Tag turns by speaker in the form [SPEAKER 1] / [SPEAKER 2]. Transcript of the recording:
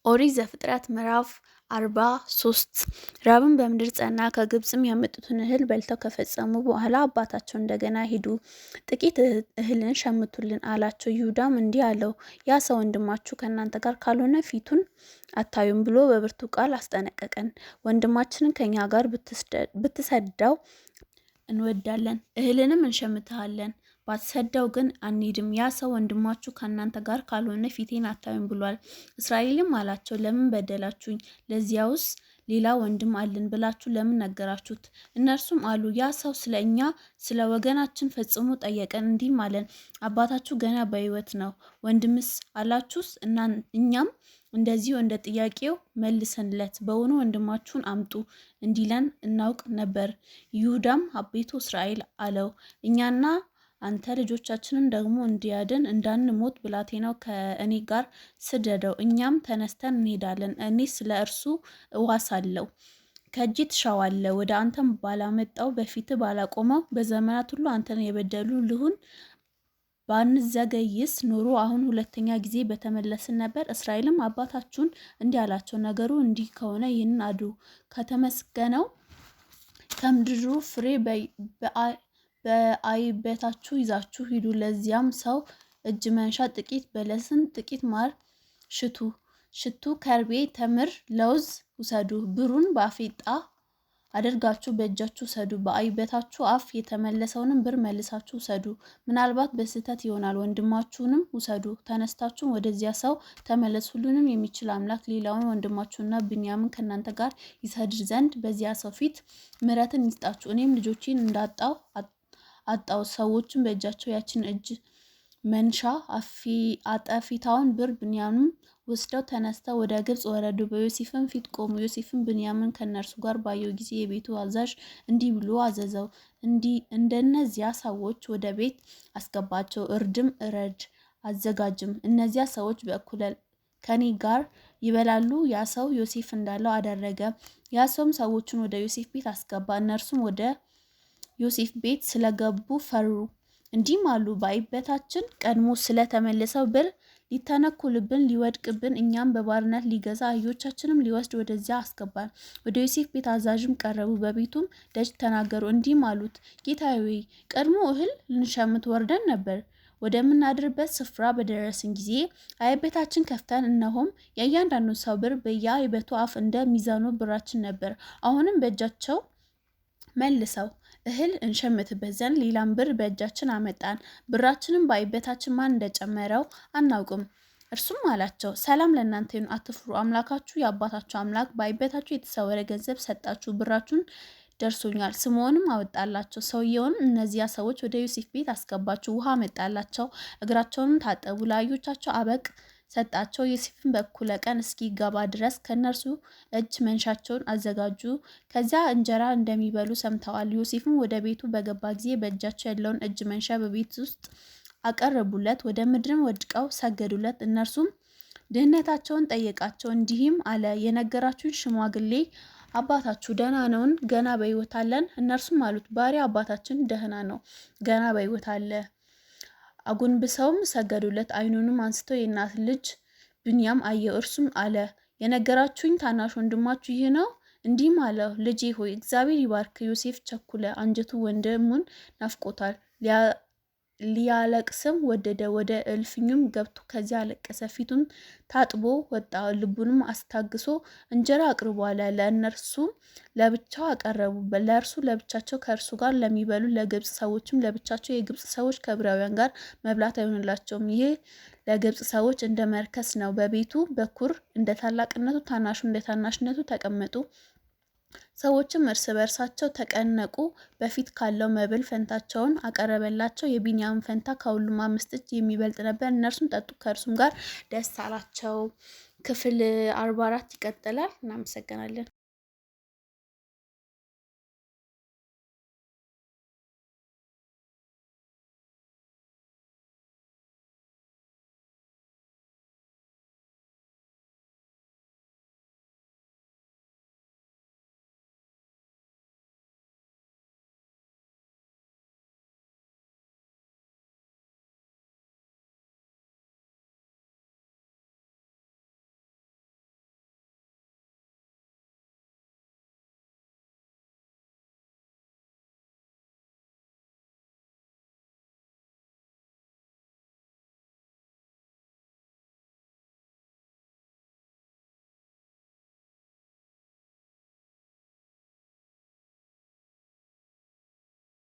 [SPEAKER 1] ኦሪት ዘፍጥረት ምዕራፍ 43 ራብም በምድር ጸና። ከግብጽም ያመጡትን እህል በልተው ከፈጸሙ በኋላ አባታቸው እንደገና ሂዱ፣ ጥቂት እህልን ሸምቱልን አላቸው። ይሁዳም እንዲህ አለው፣ ያ ሰው ወንድማችሁ ከእናንተ ጋር ካልሆነ ፊቱን አታዩም ብሎ በብርቱ ቃል አስጠነቀቀን። ወንድማችንን ከኛ ጋር ብትሰደው እንወዳለን፣ እህልንም እንሸምትሃለን። ባትሰደው ግን አንሄድም። ያ ሰው ወንድማችሁ ከእናንተ ጋር ካልሆነ ፊቴን አታዩም ብሏል። እስራኤልም አላቸው፣ ለምን በደላችሁኝ? ለዚያውስ ሌላ ወንድም አለን ብላችሁ ለምን ነገራችሁት? እነርሱም አሉ፣ ያ ሰው ስለ እኛ ስለ ወገናችን ፈጽሞ ጠየቀን፣ እንዲህም አለን፣ አባታችሁ ገና በሕይወት ነው፣ ወንድምስ አላችሁስ? እኛም እንደዚሁ እንደ ጥያቄው መልሰንለት፣ በውኑ ወንድማችሁን አምጡ እንዲለን እናውቅ ነበር። ይሁዳም አቤቱ እስራኤል አለው፣ እኛና አንተ ልጆቻችንን ደግሞ እንዲያድን እንዳንሞት ብላቴናው ከእኔ ጋር ስደደው፣ እኛም ተነስተን እንሄዳለን። እኔ ስለ እርሱ እዋሳለሁ፣ ከእጅ ትሻዋለህ። ወደ አንተም ባላመጣው በፊት ባላቆመው በዘመናት ሁሉ አንተን የበደሉ ልሁን ባንዘገይስ ኖሮ አሁን ሁለተኛ ጊዜ በተመለስን ነበር። እስራኤልም አባታችሁን እንዲህ አላቸው፣ ነገሩ እንዲህ ከሆነ ይህንን አድርጉ፣ ከተመሰገነው ከምድሩ ፍሬ በዓይበታችሁ ይዛችሁ ሂዱ። ለዚያም ሰው እጅ መንሻ ጥቂት በለስን፣ ጥቂት ማር፣ ሽቱ፣ ከርቤ፣ ተምር፣ ለውዝ ውሰዱ። ብሩን በአፌጣ አድርጋችሁ በእጃችሁ ውሰዱ። በዓይበታችሁ አፍ የተመለሰውንም ብር መልሳችሁ ውሰዱ። ምናልባት በስህተት ይሆናል። ወንድማችሁንም ውሰዱ። ተነስታችሁም ወደዚያ ሰው ተመለሱ። ሁሉንም የሚችል አምላክ ሌላውን ወንድማችሁና ብንያምን ከእናንተ ጋር ይሰድድ ዘንድ በዚያ ሰው ፊት ምሕረትን ይስጣችሁ። እኔም ልጆቼን አጣው። ሰዎችም በእጃቸው ያችን እጅ መንሻ አጠፊታውን ብር ብንያምንም ወስደው ተነስተው ወደ ግብጽ ወረዱ። በዮሴፍም ፊት ቆሙ። ዮሴፍም ብንያምን ከእነርሱ ጋር ባየው ጊዜ የቤቱ አዛዥ እንዲህ ብሎ አዘዘው፣ እንደነዚያ ሰዎች ወደ ቤት አስገባቸው፣ እርድም እረድ አዘጋጅም። እነዚያ ሰዎች በእኩለ ከኔ ጋር ይበላሉ። ያ ሰው ዮሴፍ እንዳለው አደረገ። ያ ሰውም ሰዎቹን ወደ ዮሴፍ ቤት አስገባ። እነርሱም ወደ ዮሴፍ ቤት ስለገቡ ፈሩ፣ እንዲህም አሉ፣ በዓይበታችን ቀድሞ ስለተመለሰው ብር ሊተነኩልብን ሊወድቅብን፣ እኛም በባርነት ሊገዛ አህዮቻችንም ሊወስድ ወደዚያ አስገባን። ወደ ዮሴፍ ቤት አዛዥም ቀረቡ፣ በቤቱም ደጅ ተናገሩ፣ እንዲህም አሉት፣ ጌታዬ ሆይ ቀድሞ እህል ልንሸምት ወርደን ነበር። ወደምናድርበት ስፍራ በደረስን ጊዜ ዓይበታችን ከፍተን እነሆም የእያንዳንዱ ሰው ብር በየዓይበቱ አፍ እንደ ሚዛኑ ብራችን ነበር። አሁንም በእጃቸው መልሰው እህል እንሸምትበት ዘንድ ሌላም ብር በእጃችን አመጣን። ብራችንም በዓይበታችን ማን እንደጨመረው አናውቅም። እርሱም አላቸው፣ ሰላም ለእናንተ ይሁን፣ አትፍሩ። አምላካችሁ የአባታችሁ አምላክ በዓይበታችሁ የተሰወረ ገንዘብ ሰጣችሁ። ብራችሁን ደርሶኛል። ስምዖንም አወጣላቸው። ሰውየውንም እነዚያ ሰዎች ወደ ዮሴፍ ቤት አስገባቸው። ውሃ አመጣላቸው፣ እግራቸውንም ታጠቡ፣ ለአህዮቻቸው አበቅ ሰጣቸው። ዮሴፍም በእኩለ ቀን እስኪገባ ድረስ ከእነርሱ እጅ መንሻቸውን አዘጋጁ። ከዚያ እንጀራ እንደሚበሉ ሰምተዋል። ዮሴፍም ወደ ቤቱ በገባ ጊዜ በእጃቸው ያለውን እጅ መንሻ በቤት ውስጥ አቀረቡለት፣ ወደ ምድርም ወድቀው ሰገዱለት። እነርሱም ድህነታቸውን ጠየቃቸው፣ እንዲህም አለ፣ የነገራችሁን ሽማግሌ አባታችሁ ደህና ነውን? ገና በሕይወት አለን? እነርሱም አሉት፣ ባሪያ አባታችን ደህና ነው፣ ገና በሕይወት አለ። አጎንብሰውም ሰገዱለት። ዓይኑንም አንስቶ የእናት ልጅ ብንያም አየው። እርሱም አለ፣ የነገራችሁኝ ታናሽ ወንድማችሁ ይህ ነው? እንዲህም አለው፣ ልጄ ሆይ እግዚአብሔር ይባርክ። ዮሴፍ ቸኩለ፣ አንጀቱ ወንድሙን ናፍቆታል። ሊያለቅስም ወደደ። ወደ እልፍኙም ገብቶ ከዚያ አለቀሰ። ፊቱን ታጥቦ ወጣ። ልቡንም አስታግሶ እንጀራ አቅርቡ አለ። ለእነርሱም ለብቻው አቀረቡ። ለእርሱ ለብቻቸው፣ ከእርሱ ጋር ለሚበሉ ለግብጽ ሰዎችም ለብቻቸው። የግብጽ ሰዎች ከዕብራውያን ጋር መብላት አይሆንላቸውም። ይህ ለግብጽ ሰዎች እንደ መርከስ ነው። በቤቱ በኩር እንደ ታላቅነቱ፣ ታናሹ እንደ ታናሽነቱ ተቀመጡ። ሰዎችም እርስ በርሳቸው ተቀነቁ። በፊት ካለው መብል ፈንታቸውን አቀረበላቸው። የቢንያም ፈንታ ከሁሉም 5 እጅ የሚበልጥ ነበር። እነርሱም ጠጡ፣ ከእርሱም ጋር ደስ አላቸው። ክፍል 44 ይቀጥላል። እናመሰግናለን።